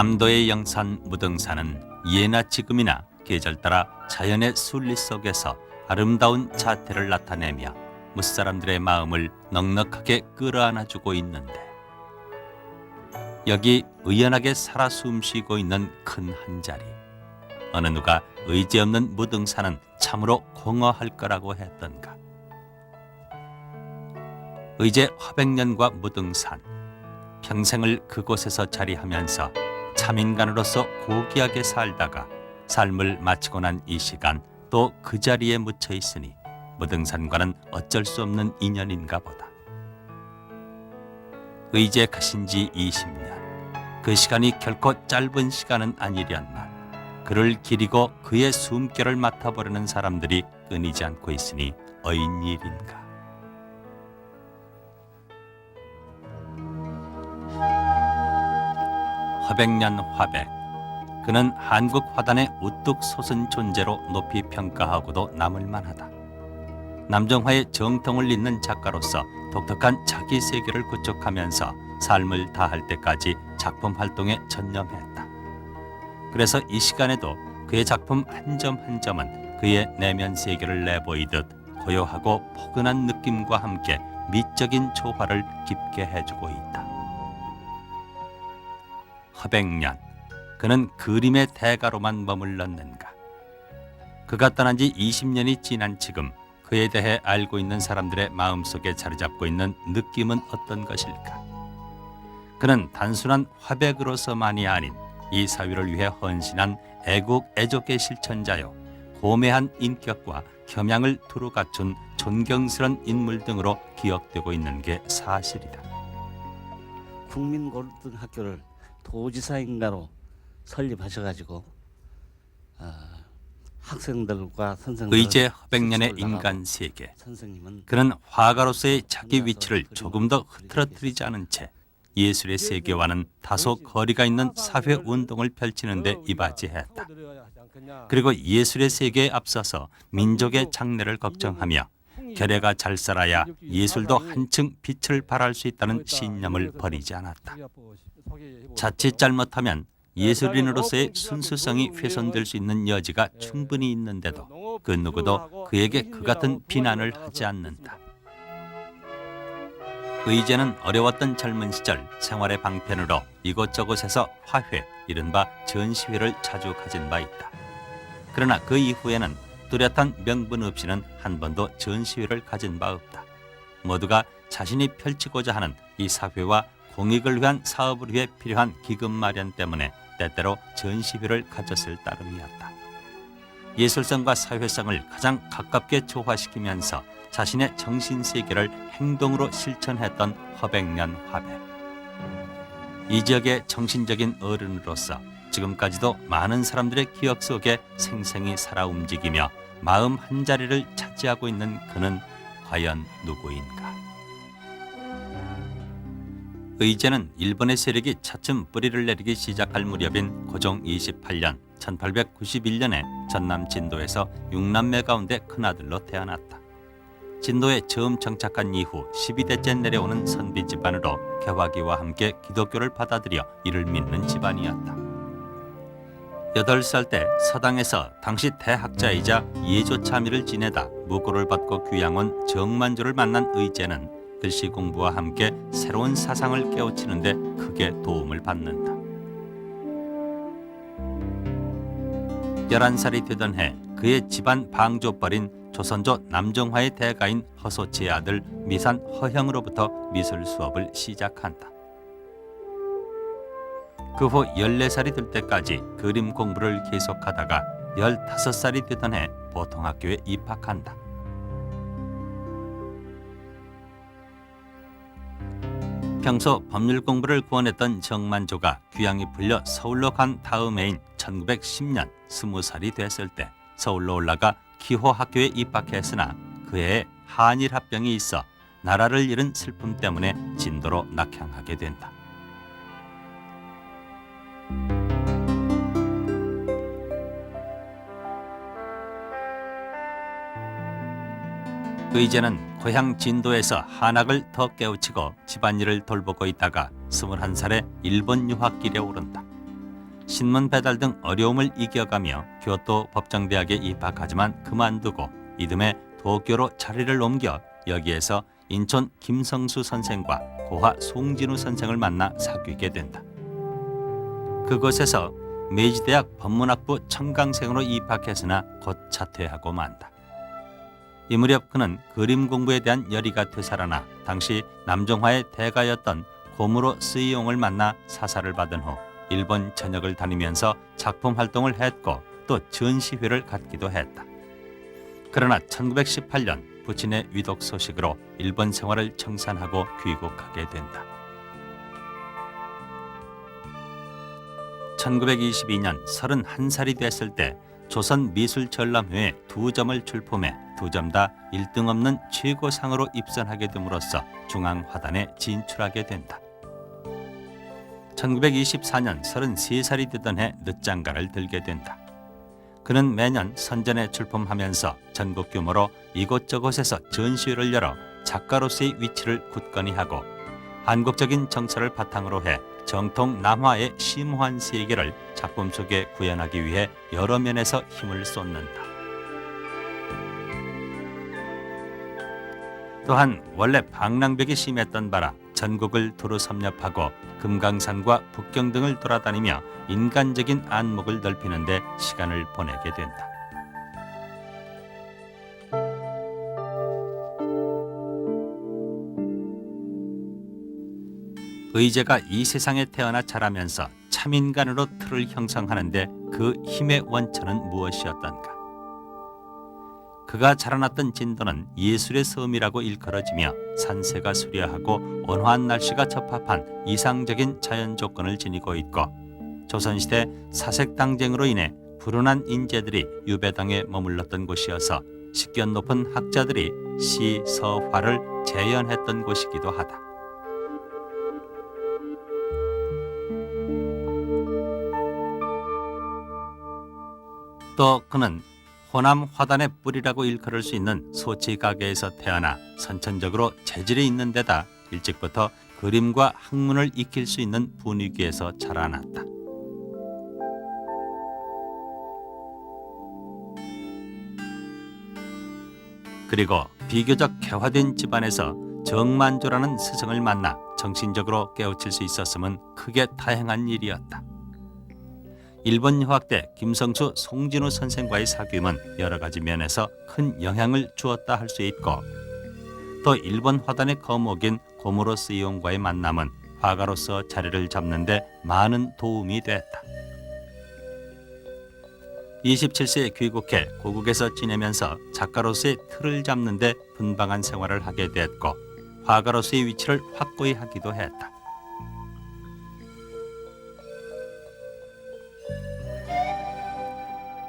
남도의 영산 무등산은 예나 지금이나 계절 따라 자연의 순리 속에서 아름다운 자태를 나타내며 무사람들의 마음을 넉넉하게 끌어안아주고 있는데, 여기 의연하게 살아 숨쉬고 있는 큰 한자리, 어느 누가 의지 없는 무등산은 참으로 공허할 거라고 했던가. 의제 화백년과 무등산, 평생을 그곳에서 자리하면서 참인간으로서 고귀하게 살다가 삶을 마치고 난 이 시간 또 그 자리에 묻혀 있으니 무등산과는 어쩔 수 없는 인연인가 보다. 의제 가신 지 20년, 그 시간이 결코 짧은 시간은 아니련만 그를 기리고 그의 숨결을 맡아보려는 사람들이 끊이지 않고 있으니 어인 일인가. 화백년 화백, 그는 한국 화단의 우뚝 솟은 존재로 높이 평가하고도 남을 만하다. 남정화의 정통을 잇는 작가로서 독특한 자기 세계를 구축하면서 삶을 다할 때까지 작품 활동에 전념했다. 그래서 이 시간에도 그의 작품 한 점 한 점은 그의 내면 세계를 내보이듯 고요하고 포근한 느낌과 함께 미적인 조화를 깊게 해주고 있다. 화백년, 그는 그림의 대가로만 머물렀는가? 그가 떠난 지 20년이 지난 지금 그에 대해 알고 있는 사람들의 마음속에 자리 잡고 있는 느낌은 어떤 것일까? 그는 단순한 화백으로서만이 아닌 이 사회를 위해 헌신한 애국 애족의 실천자요, 고매한 인격과 겸양을 두루 갖춘 존경스런 인물 등으로 기억되고 있는 게 사실이다. 국민고등학교를 도지사인가로 설립하셔가지고 학생들과 선생들, 의제 화백년의 인간 세계, 선생님은 그는 화가로서의 자기 위치를 조금 더 흐트러뜨리지 않은 채 예술의 세계와는 다소 거리가 있는 사회운동을 펼치는 데 이바지했다. 그리고 예술의 세계에 앞서서 민족의 장래를 걱정하며 결애가 잘 살아야 예술도 한층 빛을 발할 수 있다는 신념을 버리지 않았다. 자칫 잘못하면 예술인으로서의 순수성이 훼손될 수 있는 여지가 충분히 있는데도 그 누구도 그에게 그 같은 비난을 하지 않는다. 의제는 어려웠던 젊은 시절 생활의 방편으로 이곳저곳에서 화회, 이른바 전시회를 자주 가진 바 있다. 그러나 그 이후에는 뚜렷한 명분 없이는 한 번도 전시회를 가진 바 없다. 모두가 자신이 펼치고자 하는 이 사회와 공익을 위한 사업을 위해 필요한 기금 마련 때문에 때때로 전시회를 가졌을 따름이었다. 예술성과 사회성을 가장 가깝게 조화시키면서 자신의 정신세계를 행동으로 실천했던 화백년 화백. 이 지역의 정신적인 어른으로서 지금까지도 많은 사람들의 기억 속에 생생히 살아 움직이며 마음 한자리를 차지하고 있는 그는 과연 누구인가? 의제는 일본의 세력이 차츰 뿌리를 내리기 시작할 무렵인 고종 28년 1891년에 전남 진도에서 6남매 가운데 큰아들로 태어났다. 진도에 처음 정착한 이후 12대째 내려오는 선비 집안으로 개화기와 함께 기독교를 받아들여 이를 믿는 집안이었다. 8살 때 서당에서 당시 대학자이자 예조차미를 지내다 무고를 받고 귀양 온 정만조를 만난 의제는 글씨 공부와 함께 새로운 사상을 깨우치는 데 크게 도움을 받는다. 11살이 되던 해 그의 집안 방조벌인 조선조 남정화의 대가인 허소치의 아들 미산 허형으로부터 미술 수업을 시작한다. 그 후 14살이 될 때까지 그림 공부를 계속하다가 15살이 되던 해 보통학교에 입학한다. 평소 법률 공부를 구원했던 정만조가 귀향이 풀려 서울로 간 다음해인 1910년 20살이 됐을 때 서울로 올라가 기호학교에 입학했으나 그해에 한일 합병이 있어 나라를 잃은 슬픔 때문에 진도로 낙향하게 된다. 의제는 고향 진도에서 한학을 더 깨우치고 집안일을 돌보고 있다가 21살에 일본 유학길에 오른다. 신문 배달 등 어려움을 이겨가며 교토 법정대학에 입학하지만 그만두고 이듬해 도쿄로 자리를 옮겨 여기에서 인천 김성수 선생과 고화 송진우 선생을 만나 사귀게 된다. 그곳에서 메이지대학 법문학부 청강생으로 입학했으나 곧 자퇴하고 만다. 이 무렵 그는 그림 공부에 대한 열의가 되살아나 당시 남종화의 대가였던 고무로 스이용을 만나 사사를 받은 후 일본 전역을 다니면서 작품 활동을 했고 또 전시회를 갖기도 했다. 그러나 1918년 부친의 위독 소식으로 일본 생활을 청산하고 귀국하게 된다. 1922년 31살이 됐을 때 조선미술전람회에 2점을 출품해 2점 다 1등 없는 최고상으로 입선하게 됨으로써 중앙화단에 진출하게 된다. 1924년 33살이 되던 해 늦장가를 들게 된다. 그는 매년 선전에 출품하면서 전국 규모로 이곳저곳에서 전시회를 열어 작가로서의 위치를 굳건히 하고 한국적인 정서를 바탕으로 해 정통 남화의 심오한 세계를 작품 속에 구현하기 위해 여러 면에서 힘을 쏟는다. 또한 원래 방랑벽이 심했던 바라 전국을 두루 섭렵하고 금강산과 북경 등을 돌아다니며 인간적인 안목을 넓히는 데 시간을 보내게 된다. 의제가 이 세상에 태어나 자라면서 참인간으로 틀을 형성하는데 그 힘의 원천은 무엇이었던가? 그가 자라났던 진도는 예술의 섬이라고 일컬어지며 산세가 수려하고 온화한 날씨가 적합한 이상적인 자연 조건을 지니고 있고 조선시대 사색당쟁으로 인해 불운한 인재들이 유배당에 머물렀던 곳이어서 식견 높은 학자들이 시, 서, 화를 재현했던 곳이기도 하다. 또 그는 호남 화단의 뿌리라고 일컬을 수 있는 소치 가게에서 태어나 선천적으로 재질이 있는 데다 일찍부터 그림과 학문을 익힐 수 있는 분위기에서 자라났다. 그리고 비교적 개화된 집안에서 정만조라는 스승을 만나 정신적으로 깨우칠 수 있었음은 크게 다행한 일이었다. 일본 유학 때 김성수, 송진우 선생과의 사귐은 여러 가지 면에서 큰 영향을 주었다 할 수 있고 또 일본 화단의 거목인 고무로 스이용과의 만남은 화가로서 자리를 잡는 데 많은 도움이 됐다. 27세에 귀국해 고국에서 지내면서 작가로서의 틀을 잡는 데 분방한 생활을 하게 됐고 화가로서의 위치를 확고히 하기도 했다.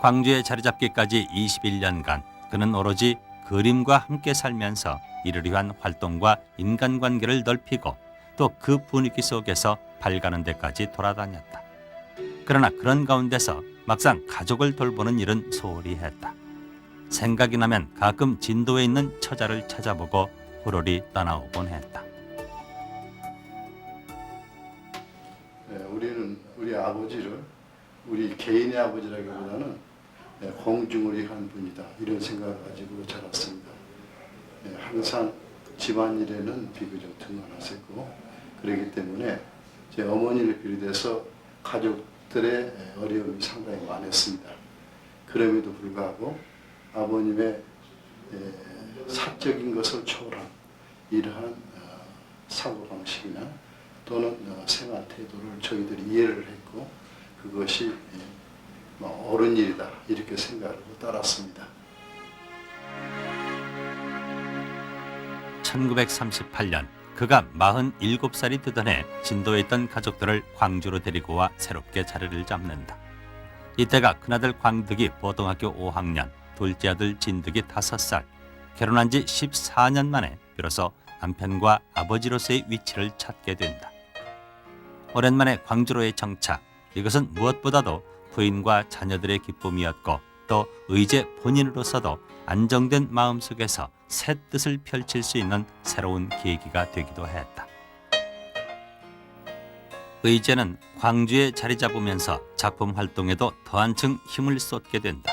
광주에 자리 잡기까지 21년간 그는 오로지 그림과 함께 살면서 이를 위한 활동과 인간관계를 넓히고 또 그 분위기 속에서 발가는 데까지 돌아다녔다. 그러나 그런 가운데서 막상 가족을 돌보는 일은 소홀히 했다. 생각이 나면 가끔 진도에 있는 처자를 찾아보고 후루리 떠나오곤 했다. 우리는 우리 아버지를 우리 개인의 아버지라기보다는 공중을 한 분이다 이런 생각을 가지고 자랐습니다. 항상 집안일에는 비교적 등한하셨고 그렇기 때문에 제 어머니를 비롯해서 가족들의 어려움이 상당히 많았습니다. 그럼에도 불구하고 아버님의 사적인 것을 초월한 이러한 사고방식이나 또는 생활 태도를 저희들이 이해를 했고 그것이 옳은 일이다 이렇게 생각하고 따랐습니다. 1938년 그가 47살이 되던 해 진도에 있던 가족들을 광주로 데리고 와 새롭게 자리를 잡는다. 이때가 큰아들 광득이 고등학교 5학년, 둘째 아들 진득이 5살, 결혼한 지 14년 만에 비로소 남편과 아버지로서의 위치를 찾게 된다. 오랜만에 광주로의 정착, 이것은 무엇보다도 부인과 자녀들의 기쁨이었고 또 의제 본인으로서도 안정된 마음속에서 새 뜻을 펼칠 수 있는 새로운 계기가 되기도 했다. 의제는 광주에 자리 잡으면서 작품 활동에도 더 한층 힘을 쏟게 된다.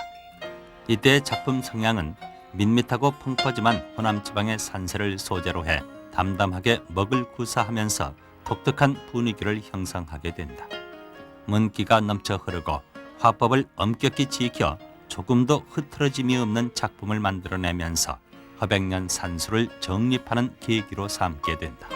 이때의 작품 성향은 밋밋하고 펑퍼짐한 호남 지방의 산세를 소재로 해 담담하게 먹을 구사하면서 독특한 분위기를 형성하게 된다. 문기가 넘쳐 흐르고 화법을 엄격히 지켜 조금도 흐트러짐이 없는 작품을 만들어내면서 허백년 산수를 정립하는 계기로 삼게 된다.